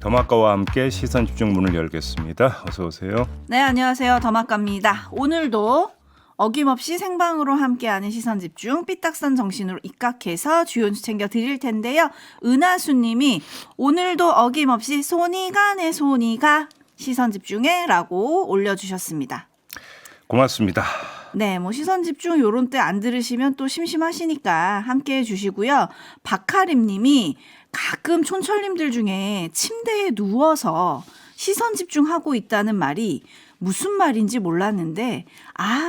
더마카와 함께 시선 집중 문을 열겠습니다. 어서 오세요. 네, 안녕하세요. 더마카입니다. 오늘도 어김없이 생방으로 함께하는 시선 집중 삐딱선 정신으로 입각해서 주요 뉴스 챙겨 드릴 텐데요. 은하수님이 오늘도 어김없이 손이가 내 손이가 시선 집중해라고 올려주셨습니다. 고맙습니다. 네, 뭐 시선 집중 요런 때 안 들으시면 또 심심하시니까 함께해 주시고요. 박하림님이 가끔 촌철님들 중에 침대에 누워서 시선 집중하고 있다는 말이 무슨 말인지 몰랐는데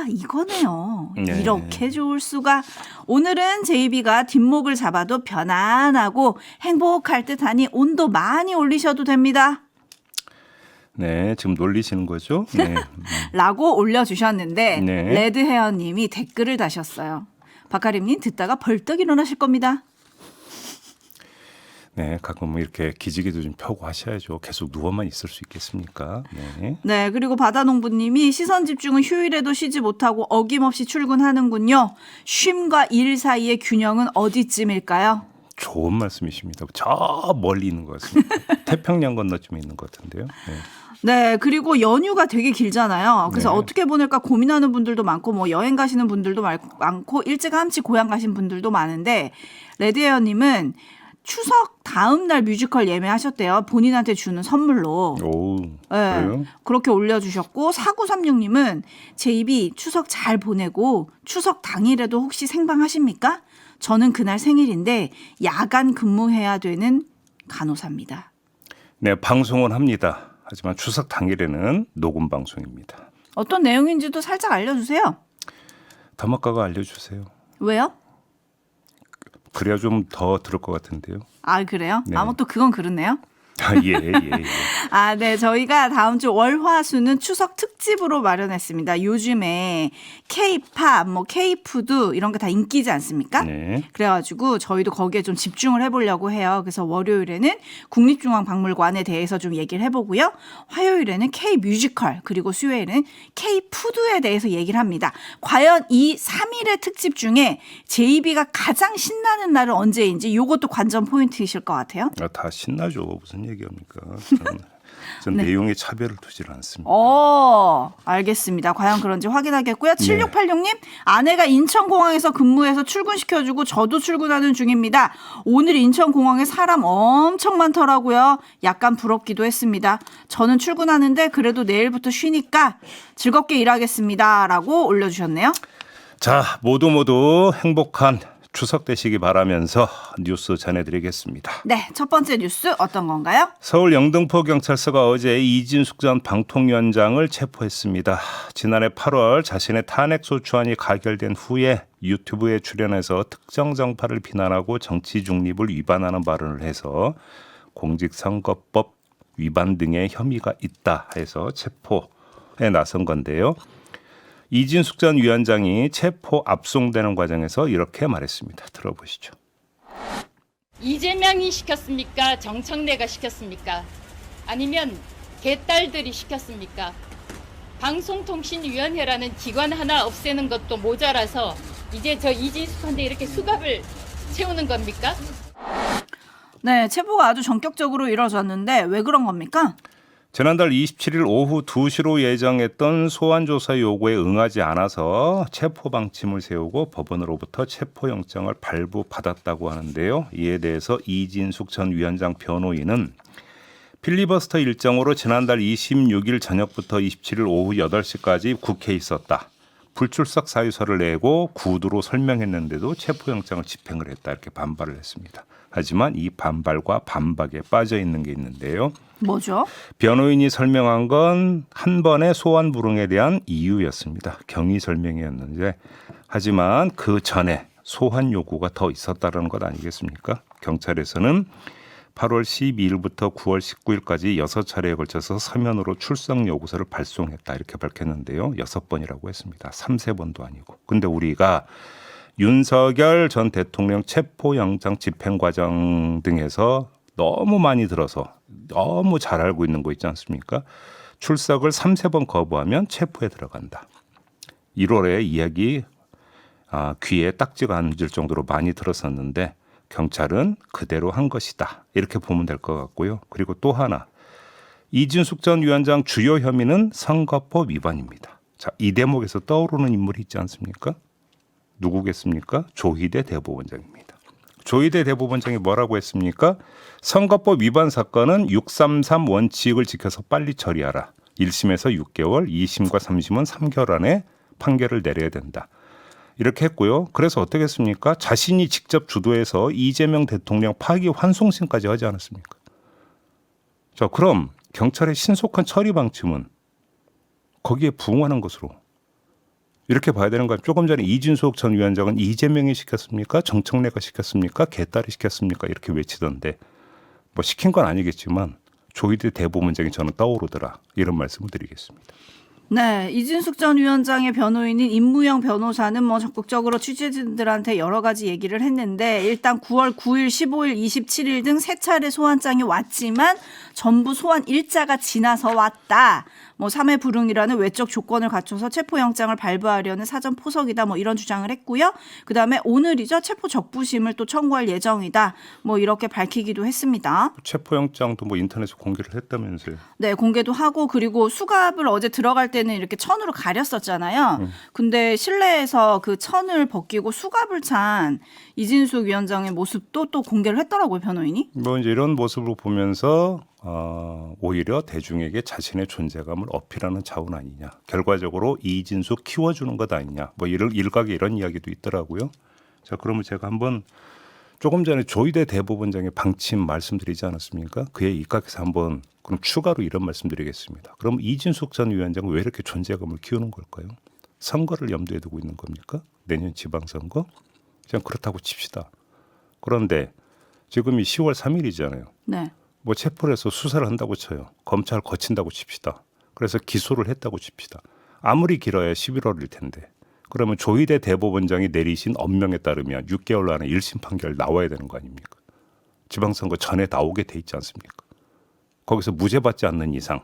이거네요. 네. 이렇게 좋을 수가. 오늘은 제이비가 뒷목을 잡아도 편안하고 행복할 듯하니 온도 많이 올리셔도 됩니다. 네, 지금 놀리시는 거죠? 네. 라고 올려주셨는데 네. 레드헤어님이 댓글을 다셨어요. 박하림님 듣다가 벌떡 일어나실 겁니다. 네, 가끔 이렇게 기지개도 좀 펴고 하셔야죠. 계속 누워만 있을 수 있겠습니까? 네. 네, 그리고 바다농부님이 시선 집중은 휴일에도 쉬지 못하고 어김없이 출근하는군요. 쉼과 일 사이의 균형은 어디쯤일까요? 좋은 말씀이십니다. 저 멀리 있는 것 같습니다. 태평양 건너쯤에 있는 것 같은데요. 네. 네, 그리고 연휴가 되게 길잖아요. 그래서 네. 어떻게 보낼까 고민하는 분들도 많고 뭐 여행 가시는 분들도 많고 일찌감치 고향 가신 분들도 많은데 레드헤어님은 추석 다음 날 뮤지컬 예매하셨대요. 본인한테 주는 선물로. 오, 네, 그래요? 그렇게 올려주셨고 4936님은 제 입이 추석 잘 보내고 추석 당일에도 혹시 생방하십니까? 저는 그날 생일인데 야간 근무해야 되는 간호사입니다. 네, 방송은 합니다. 하지만 추석 당일에는 녹음 방송입니다. 어떤 내용인지도 살짝 알려주세요. 더마카가 알려주세요. 왜요? 그래야 좀 더 들을 것 같은데요. 아, 그래요? 네. 또 그건 그렇네요. 예. 네, 저희가 다음 주 월화수는 추석 특집으로 마련했습니다. 요즘에 K-팝, K-푸드 이런 게 다 인기지 않습니까? 네. 그래가지고 저희도 거기에 좀 집중을 해보려고 해요. 그래서 월요일에는 국립중앙박물관에 대해서 좀 얘기를 해보고요. 화요일에는 K-뮤지컬, 그리고 수요일에는 K-푸드에 대해서 얘기를 합니다. 과연 이 3일의 특집 중에 JB가 가장 신나는 날은 언제인지 이것도 관전 포인트이실 것 같아요. 다 신나죠. 무슨 얘기합니까? 전 네. 내용에 차별을 두질 않습니다. 알겠습니다. 과연 그런지 확인하겠고요. 7686님, 아내가 인천공항에서 근무해서 출근시켜주고 저도 출근하는 중입니다. 오늘 인천공항에 사람 엄청 많더라고요. 약간 부럽기도 했습니다. 저는 출근하는데 그래도 내일부터 쉬니까 즐겁게 일하겠습니다. 라고 올려주셨네요. 자, 모두 행복한 추석 되시기 바라면서 뉴스 전해드리겠습니다. 네, 첫 번째 뉴스 어떤 건가요? 서울 영등포 경찰서가 어제 이진숙 전 방통위원장을 체포했습니다. 지난해 8월 자신의 탄핵 소추안이 가결된 후에 유튜브에 출연해서 특정 정파를 비난하고 정치 중립을 위반하는 발언을 해서 공직선거법 위반 등의 혐의가 있다 해서 체포에 나선 건데요. 이진숙 전 위원장이 체포 압송되는 과정에서 이렇게 말했습니다. 들어보시죠. 이재명이 시켰습니까? 정청래가 시켰습니까? 아니면 개딸들이 시켰습니까? 방송통신위원회라는 기관 하나 없애는 것도 모자라서 이제 저 이진숙한테 이렇게 수갑을 채우는 겁니까? 네, 체포가 아주 전격적으로 이루어졌는데 왜 그런 겁니까? 지난달 27일 오후 2시로 예정했던 소환조사 요구에 응하지 않아서 체포방침을 세우고 법원으로부터 체포영장을 발부받았다고 하는데요. 이에 대해서 이진숙 전 위원장 변호인은 필리버스터 일정으로 지난달 26일 저녁부터 27일 오후 8시까지 국회에 있었다. 불출석 사유서를 내고 구두로 설명했는데도 체포영장을 집행을 했다. 이렇게 반발을 했습니다. 하지만 이 반발과 반박에 빠져 있는 게 있는데요. 뭐죠? 변호인이 설명한 건 한 번의 소환 불응에 대한 이유였습니다. 경위 설명이었는데 하지만 그 전에 소환 요구가 더 있었다는 것 아니겠습니까? 경찰에서는 8월 12일부터 9월 19일까지 6차례에 걸쳐서 서면으로 출석 요구서를 발송했다 이렇게 밝혔는데요. 6번이라고 했습니다. 3-4번도 아니고. 근데 우리가 윤석열 전 대통령 체포영장 집행 과정 등에서 너무 많이 들어서 너무 잘 알고 있는 거 있지 않습니까? 출석을 3-4번 거부하면 체포에 들어간다. 1월에 이야기 귀에 딱지가 앉을 정도로 많이 들었었는데 경찰은 그대로 한 것이다. 이렇게 보면 될 것 같고요. 그리고 또 하나 이진숙 전 위원장 주요 혐의는 선거법 위반입니다. 자, 이 대목에서 떠오르는 인물이 있지 않습니까? 누구겠습니까? 조희대 대법원장입니다. 조희대 대법원장이 뭐라고 했습니까? 선거법 위반 사건은 633 원칙을 지켜서 빨리 처리하라. 1심에서 6개월, 2심과 3심은 3개월 안에 판결을 내려야 된다. 이렇게 했고요. 그래서 어떻게 했습니까? 자신이 직접 주도해서 이재명 대통령 파기 환송심까지 하지 않았습니까? 자, 그럼 경찰의 신속한 처리 방침은 거기에 부응하는 것으로 이렇게 봐야 되는 거예요. 조금 전에 이준석 전 위원장은 이재명이 시켰습니까? 정청래가 시켰습니까? 개딸이 시켰습니까? 이렇게 외치던데 뭐 시킨 건 아니겠지만 조희대 대법원장이 저는 떠오르더라. 이런 말씀을 드리겠습니다. 네, 이진숙 전 위원장의 변호인인 임무영 변호사는 뭐 적극적으로 취재진들한테 여러 가지 얘기를 했는데 일단 9월 9일, 15일, 27일 등 세 차례 소환장이 왔지만 전부 소환 일자가 지나서 왔다. 뭐 3회 불응이라는 외적 조건을 갖춰서 체포영장을 발부하려는 사전 포석이다. 뭐 이런 주장을 했고요. 그다음에 오늘이죠. 체포 적부심을 또 청구할 예정이다. 뭐 이렇게 밝히기도 했습니다. 체포영장도 뭐 인터넷에 공개를 했다면서요. 네, 공개도 하고 그리고 수갑을 어제 들어갈 때는 이렇게 천으로 가렸었잖아요. 근데 실내에서 그 천을 벗기고 수갑을 찬 이진숙 위원장의 모습도 또 공개를 했더라고요, 변호인이. 뭐 이제 이런 모습으로 보면서 오히려 대중에게 자신의 존재감을 어필하는 차원 아니냐. 결과적으로 이진숙 키워주는 것 아니냐. 뭐 일각에 이런 이야기도 있더라고요. 자, 그러면 제가 한번 조금 전에 조희대 대법원장의 방침 말씀드리지 않았습니까? 그에 입각해서 한번 그럼 추가로 이런 말씀드리겠습니다. 그럼 이진숙 전 위원장은 왜 이렇게 존재감을 키우는 걸까요? 선거를 염두에 두고 있는 겁니까? 내년 지방선거? 그냥 그렇다고 칩시다. 그런데 지금이 10월 3일이잖아요. 네. 뭐 체포를 해서 수사를 한다고 쳐요. 검찰 거친다고 칩시다. 그래서 기소를 했다고 칩시다. 아무리 길어야 11월일 텐데. 그러면 조희대 대법원장이 내리신 엄명에 따르면 6개월 안에 1심 판결 나와야 되는 거 아닙니까? 지방선거 전에 나오게 돼 있지 않습니까? 거기서 무죄 받지 않는 이상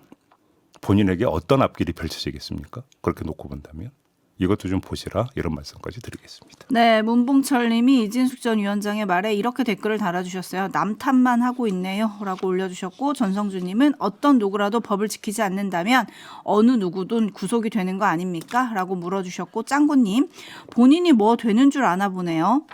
본인에게 어떤 앞길이 펼쳐지겠습니까? 그렇게 놓고 본다면 이것도 좀 보시라 이런 말씀까지 드리겠습니다. 네, 문봉철 님이 이진숙 전 위원장의 말에 이렇게 댓글을 달아주셨어요. 남 탓만 하고 있네요 라고 올려주셨고 전성주 님은 어떤 누구라도 법을 지키지 않는다면 어느 누구든 구속이 되는 거 아닙니까? 라고 물어주셨고 짱구 님 본인이 뭐 되는 줄 아나 보네요.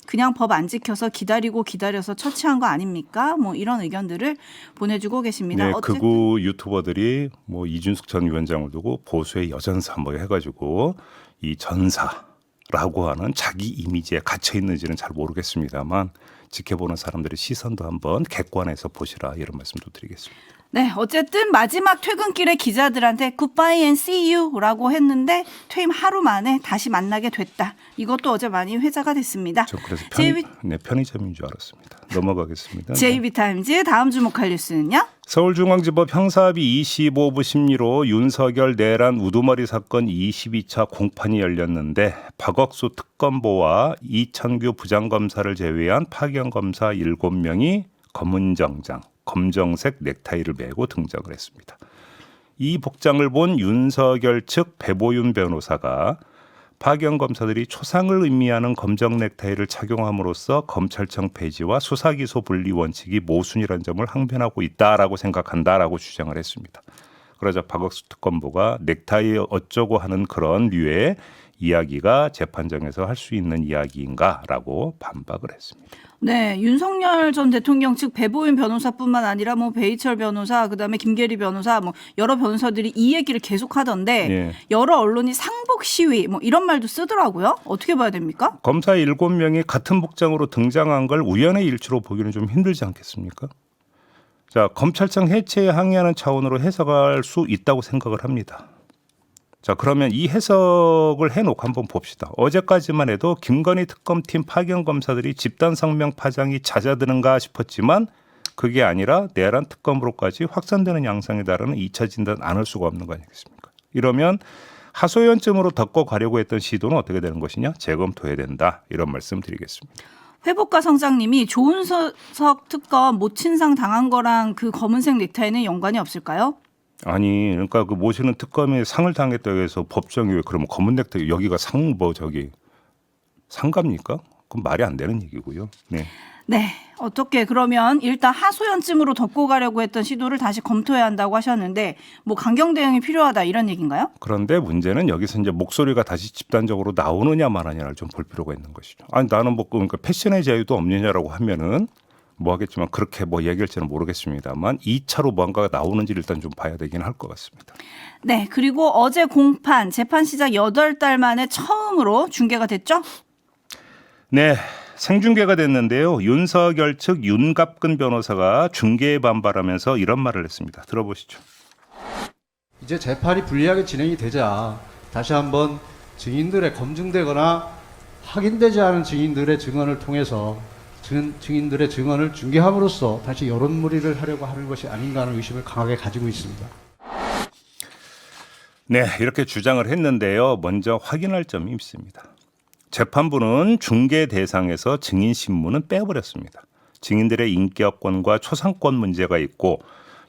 그냥 법 안 지켜서 기다려서 처치한 거 아닙니까? 뭐 이런 의견들을 보내주고 계십니다. 네, 어쨌든 극우 유튜버들이 뭐 이준숙 전 위원장을 두고 보수의 여전사 뭐 해가지고 이 전사라고 하는 자기 이미지에 갇혀 있는지는 잘 모르겠습니다만 지켜보는 사람들의 시선도 한번 객관해서 보시라 이런 말씀도 드리겠습니다. 네, 어쨌든 마지막 퇴근길에 기자들한테 굿바이 앤 see you라고 했는데 퇴임 하루 만에 다시 만나게 됐다. 이것도 어제 많이 회자가 됐습니다. 저 그래서 JB 편의점인 줄 알았습니다. 넘어가겠습니다. JB타임즈 다음 주목할 뉴스는요? 서울중앙지법 형사합의 25부 심리로 윤석열 내란 우두머리 사건 22차 공판이 열렸는데 박억수 특검보와 이천규 부장검사를 제외한 파견검사 7명이 검은 정장, 검정색 넥타이를 메고 등장을 했습니다. 이 복장을 본 윤석열 측 배보윤 변호사가 파견 검사들이 초상을 의미하는 검정 넥타이를 착용함으로써 검찰청 폐지와 수사기소 분리 원칙이 모순이라는 점을 항변하고 있다라고 생각한다라고 주장을 했습니다. 그러자 박억수 특검보가 넥타이 어쩌고 하는 그런 류의 이야기가 재판정에서 할 수 있는 이야기인가라고 반박을 했습니다. 네, 윤석열 전 대통령 측 배보윤 변호사뿐만 아니라 뭐 배희철 변호사, 그다음에 김계리 변호사, 뭐 여러 변호사들이 이 얘기를 계속 하던데 예. 여러 언론이 상복 시위 뭐 이런 말도 쓰더라고요. 어떻게 봐야 됩니까? 검사 7명이 같은 복장으로 등장한 걸 우연의 일치로 보기는 좀 힘들지 않겠습니까? 자, 검찰청 해체에 항의하는 차원으로 해석할 수 있다고 생각을 합니다. 자, 그러면 이 해석을 해놓고 한번 봅시다. 어제까지만 해도 김건희 특검팀 파견 검사들이 집단 성명 파장이 잦아드는가 싶었지만 그게 아니라 내란 특검으로까지 확산되는 양상이다라는 2차 진단 안 할 수가 없는 거 아니겠습니까? 이러면 하소연쯤으로 덮고 가려고 했던 시도는 어떻게 되는 것이냐? 재검토해야 된다. 이런 말씀 드리겠습니다. 회복가 성장님이 조은석 특검 모친상 당한 거랑 그 검은색 넥타이는 연관이 없을까요? 아니, 그러니까 그 모시는 특검에 상을 당했다고 해서 법정이 왜 그러면 검은 넥타이 여기가 상갑니까? 그건 말이 안 되는 얘기고요. 네. 네. 어떻게 그러면 일단 하소연쯤으로 덮고 가려고 했던 시도를 다시 검토해야 한다고 하셨는데 뭐 강경 대응이 필요하다 이런 얘기인가요? 그런데 문제는 여기서 이제 목소리가 다시 집단적으로 나오느냐 마느냐를 좀 볼 필요가 있는 것이죠. 아니 나는 뭐 그러니까 패션의 자유도 없느냐라고 하면은 뭐 하겠지만 그렇게 뭐 얘기할지는 모르겠습니다만 2차로 뭔가가 나오는지 일단 좀 봐야 되긴 할 것 같습니다. 네. 그리고 어제 공판 재판 시작 8달 만에 처음으로 중계가 됐죠? 네. 생중계가 됐는데요. 윤석열 측 윤갑근 변호사가 중계에 반발하면서 이런 말을 했습니다. 들어보시죠. 이제 재판이 불리하게 진행이 되자 다시 한번 증인들의 검증되거나 확인되지 않은 증인들의 증언을 통해서 증인들의 증언을 중개함으로써 다시 여론몰이를 하려고 하는 것이 아닌가 하는 의심을 강하게 가지고 있습니다. 네, 이렇게 주장을 했는데요. 먼저 확인할 점이 있습니다. 재판부는 중개 대상에서 증인 신문은 빼버렸습니다. 증인들의 인격권과 초상권 문제가 있고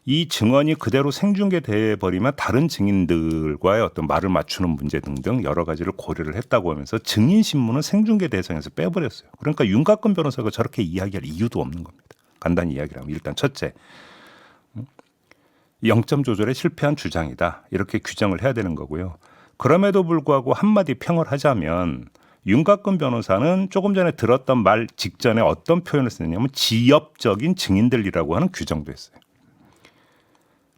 이 증언이 그대로 생중계돼 버리면 다른 증인들과의 어떤 말을 맞추는 문제 등등 여러 가지를 고려를 했다고 하면서 증인 신문은 생중계 대상에서 빼버렸어요. 그러니까 윤곽근 변호사가 저렇게 이야기할 이유도 없는 겁니다. 간단히 이야기를 하면 일단 첫째, 0점 조절에 실패한 주장이다. 이렇게 규정을 해야 되는 거고요. 그럼에도 불구하고 한마디 평을 하자면 윤곽근 변호사는 조금 전에 들었던 말 직전에 어떤 표현을 쓰느냐면 지엽적인 증인들이라고 하는 규정도 했어요.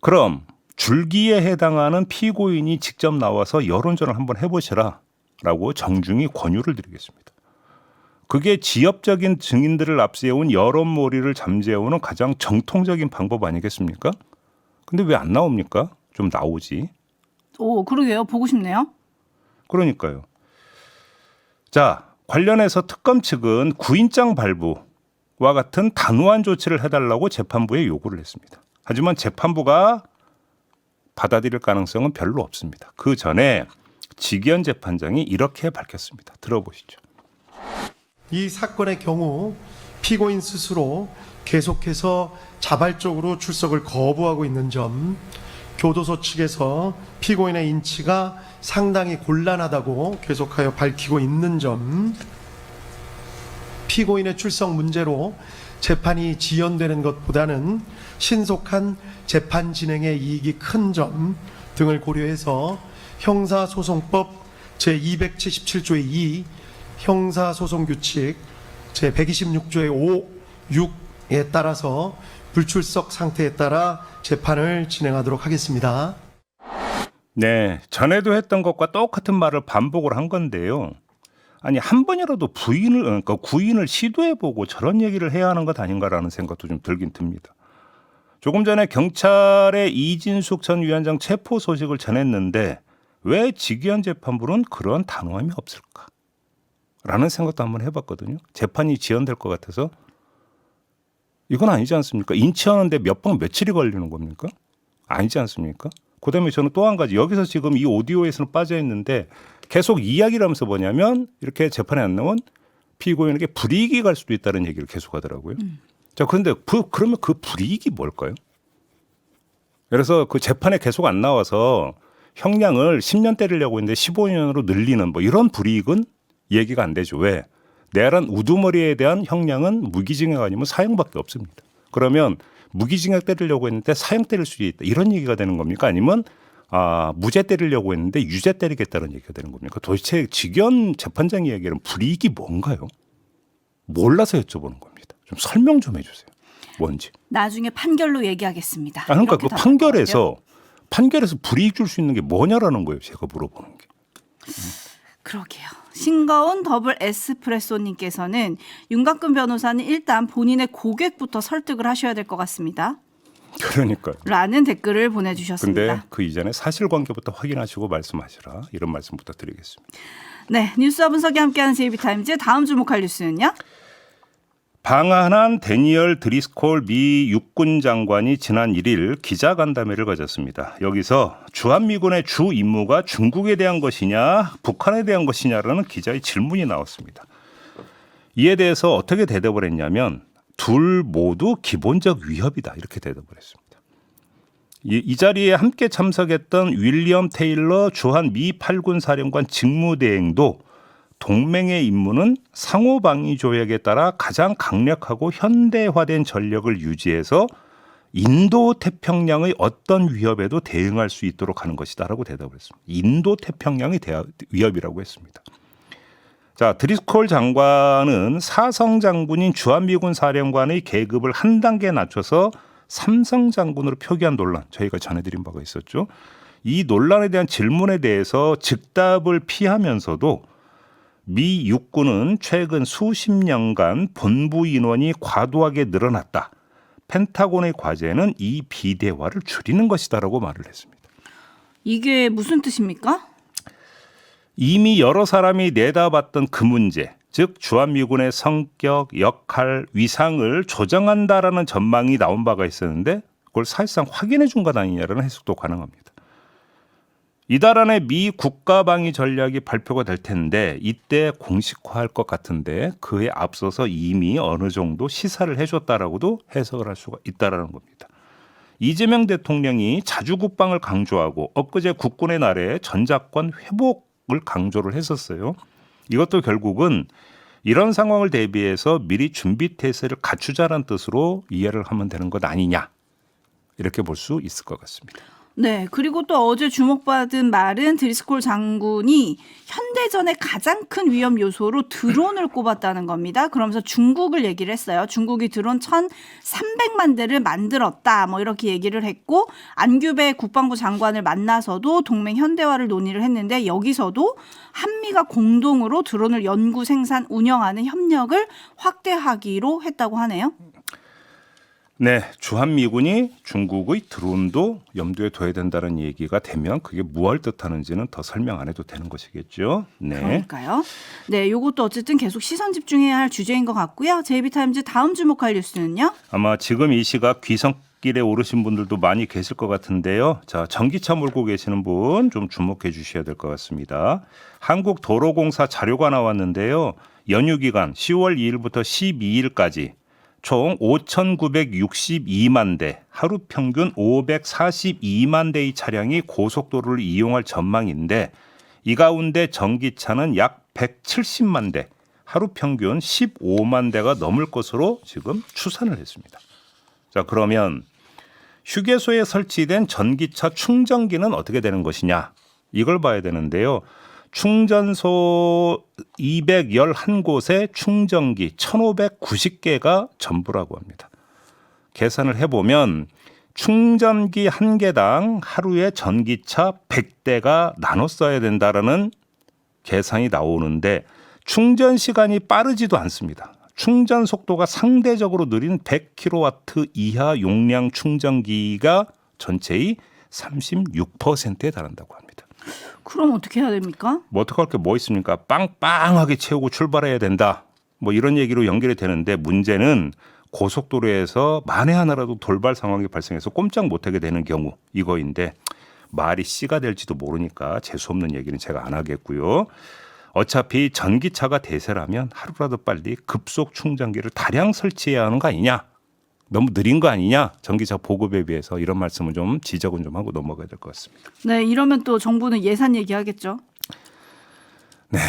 그럼 줄기에 해당하는 피고인이 직접 나와서 여론전을 한번 해보시라 라고 정중히 권유를 드리겠습니다. 그게 지엽적인 증인들을 앞세운 여론몰이를 잠재우는 가장 정통적인 방법 아니겠습니까? 근데 왜 안 나옵니까? 좀 나오지. 오, 그러게요. 보고 싶네요. 그러니까요. 자, 관련해서 특검 측은 구인장 발부와 같은 단호한 조치를 해달라고 재판부에 요구를 했습니다. 하지만 재판부가 받아들일 가능성은 별로 없습니다. 그 전에 지기현 재판장이 이렇게 밝혔습니다. 들어보시죠. 이 사건의 경우 피고인 스스로 계속해서 자발적으로 출석을 거부하고 있는 점, 교도소 측에서 피고인의 인치가 상당히 곤란하다고 계속하여 밝히고 있는 점, 피고인의 출석 문제로 재판이 지연되는 것보다는 신속한 재판 진행의 이익이 큰 점 등을 고려해서 형사소송법 제277조의 2, 형사소송규칙 제126조의 5, 6에 따라서 불출석 상태에 따라 재판을 진행하도록 하겠습니다. 네, 전에도 했던 것과 똑같은 말을 반복을 한 건데요. 아니 한 번이라도 그러니까 구인을 시도해보고 저런 얘기를 해야 하는 것 아닌가라는 생각도 좀 들긴 듭니다. 조금 전에 경찰의 이진숙 전 위원장 체포 소식을 전했는데 왜 지기현 재판부는 그런 단호함이 없을까? 라는 생각도 한번 해봤거든요. 재판이 지연될 것 같아서 이건 아니지 않습니까? 인치하는데 몇 번 며칠이 걸리는 겁니까? 아니지 않습니까? 그다음에 저는 또 한 가지 여기서 지금 이 오디오에서는 빠져 있는데 계속 이야기를 하면서 뭐냐면 이렇게 재판에 안 나온 피고인에게 불이익이 갈 수도 있다는 얘기를 계속 하더라고요. 자, 그런데 그러면 그 불이익이 뭘까요? 그래서 그 재판에 계속 안 나와서 형량을 10년 때리려고 했는데 15년으로 늘리는 뭐 이런 불이익은 얘기가 안 되죠. 왜? 내란 우두머리에 대한 형량은 무기징역 아니면 사형밖에 없습니다. 그러면 무기징역 때리려고 했는데 사형 때릴 수 있다. 이런 얘기가 되는 겁니까? 아니면 무죄 때리려고 했는데 유죄 때리겠다는 얘기가 되는 겁니까? 도대체 지기현 재판장 이야기는 불이익이 뭔가요? 몰라서 여쭤보는 겁니다. 좀 설명 좀 해주세요. 뭔지. 나중에 판결로 얘기하겠습니다. 그러니까 이렇게 그 판결에서 불이익 줄 수 있는 게 뭐냐라는 거예요. 제가 물어보는 게. 그러게요. 싱거운 더블 에스프레소님께서는 윤곽근 변호사는 일단 본인의 고객부터 설득을 하셔야 될 것 같습니다. 그러니까요. 라는 댓글을 보내주셨습니다. 근데 그 이전에 사실관계부터 확인하시고 말씀하시라. 이런 말씀부터 드리겠습니다. 네, 뉴스와 분석이 함께하는 제이비타임즈 다음 주목할 뉴스는요. 방한한 데니얼 드리스콜 미 육군 장관이 지난 1일 기자간담회를 가졌습니다. 여기서 주한미군의 주 임무가 중국에 대한 것이냐 북한에 대한 것이냐라는 기자의 질문이 나왔습니다. 이에 대해서 어떻게 대답을 했냐면 둘 모두 기본적 위협이다 이렇게 대답을 했습니다. 이 자리에 함께 참석했던 윌리엄 테일러 주한 미 8군 사령관 직무대행도 동맹의 임무는 상호방위 조약에 따라 가장 강력하고 현대화된 전력을 유지해서 인도 태평양의 어떤 위협에도 대응할 수 있도록 하는 것이다라고 대답을 했습니다. 인도 태평양의 위협이라고 했습니다. 자, 드리스콜 장관은 사성 장군인 주한미군 사령관의 계급을 한 단계 낮춰서 삼성 장군으로 표기한 논란, 저희가 전해드린 바가 있었죠. 이 논란에 대한 질문에 대해서 즉답을 피하면서도 미 육군은 최근 수십 년간 본부 인원이 과도하게 늘어났다. 펜타곤의 과제는 이 비대화를 줄이는 것이다라고 말을 했습니다. 이게 무슨 뜻입니까? 이미 여러 사람이 내다봤던 그 문제, 즉 주한미군의 성격, 역할, 위상을 조정한다라는 전망이 나온 바가 있었는데 그걸 사실상 확인해 준 것 아니냐라는 해석도 가능합니다. 이달 안에 미 국가방위 전략이 발표가 될 텐데 이때 공식화할 것 같은데 그에 앞서서 이미 어느 정도 시사를 해줬다라고도 해석을 할 수가 있다라는 겁니다. 이재명 대통령이 자주 국방을 강조하고 엊그제 국군의 날에 전작권 회복을 강조를 했었어요. 이것도 결국은 이런 상황을 대비해서 미리 준비 태세를 갖추자는 뜻으로 이해를 하면 되는 것 아니냐, 이렇게 볼 수 있을 것 같습니다. 네, 그리고 또 어제 주목받은 말은 드리스콜 장군이 현대전의 가장 큰 위험 요소로 드론을 꼽았다는 겁니다. 그러면서 중국을 얘기를 했어요. 중국이 드론 1,300만 대를 만들었다, 뭐 이렇게 얘기를 했고, 안규배 국방부 장관을 만나서도 동맹 현대화를 논의를 했는데 여기서도 한미가 공동으로 드론을 연구, 생산, 운영하는 협력을 확대하기로 했다고 하네요. 네, 주한미군이 중국의 드론도 염두에 둬야 된다는 얘기가 되면 그게 무엇을 뜻하는지는 더 설명 안 해도 되는 것이겠죠. 네. 그러니까요. 네, 이것도 어쨌든 계속 시선 집중해야 할 주제인 것 같고요. JB타임즈 다음 주목할 뉴스는요? 아마 지금 이 시각 귀성길에 오르신 분들도 많이 계실 것 같은데요. 자, 전기차 몰고 계시는 분 좀 주목해 주셔야 될 것 같습니다. 한국도로공사 자료가 나왔는데요. 연휴 기간 10월 2일부터 12일까지 총 5,962만 대, 하루 평균 542만 대의 차량이 고속도로를 이용할 전망인데 이 가운데 전기차는 약 170만 대, 하루 평균 15만 대가 넘을 것으로 지금 추산을 했습니다. 자, 그러면 휴게소에 설치된 전기차 충전기는 어떻게 되는 것이냐? 이걸 봐야 되는데요. 충전소 211곳에 충전기 1,590개가 전부라고 합니다. 계산을 해보면 충전기 한 개당 하루에 전기차 100대가 나눠 써야 된다라는 계산이 나오는데 충전 시간이 빠르지도 않습니다. 충전 속도가 상대적으로 느린 100kW 이하 용량 충전기가 전체의 36%에 달한다고 합니다. 그럼 어떻게 해야 됩니까? 뭐 어떡할 게 뭐 있습니까? 빵빵하게 채우고 출발해야 된다. 뭐 이런 얘기로 연결이 되는데 문제는 고속도로에서 만에 하나라도 돌발 상황이 발생해서 꼼짝 못하게 되는 경우 이거인데 말이 씨가 될지도 모르니까 재수없는 얘기는 제가 안 하겠고요. 어차피 전기차가 대세라면 하루라도 빨리 급속 충전기를 다량 설치해야 하는 거 아니냐? 너무 느린 거 아니냐? 전기차 보급에 비해서 이런 말씀을 좀 지적은 좀 하고 넘어가야 될 것 같습니다. 네, 이러면 또 정부는 예산 얘기하겠죠. 네.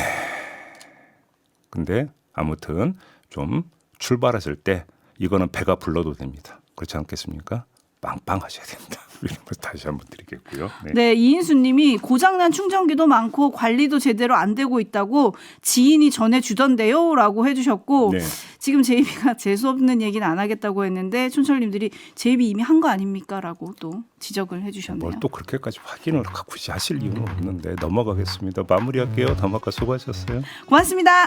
근데 아무튼 좀 출발하실 때 이거는 배가 불러도 됩니다. 그렇지 않겠습니까? 빵빵하셔야 됩니다. 이런 거 다시 한번 드리겠고요. 네. 네, 이인수님이 고장난 충전기도 많고 관리도 제대로 안 되고 있다고 지인이 전해주던데요라고 해주셨고 네. 지금 제이비가 재수없는 얘기는 안 하겠다고 했는데 촌철님들이 제이비 이미 한 거 아닙니까라고 또 지적을 해주셨네요. 뭘 또 그렇게까지 확인을 굳이 하실 이유는 없는데 넘어가겠습니다. 마무리할게요. 담화가 수고하셨어요. 고맙습니다.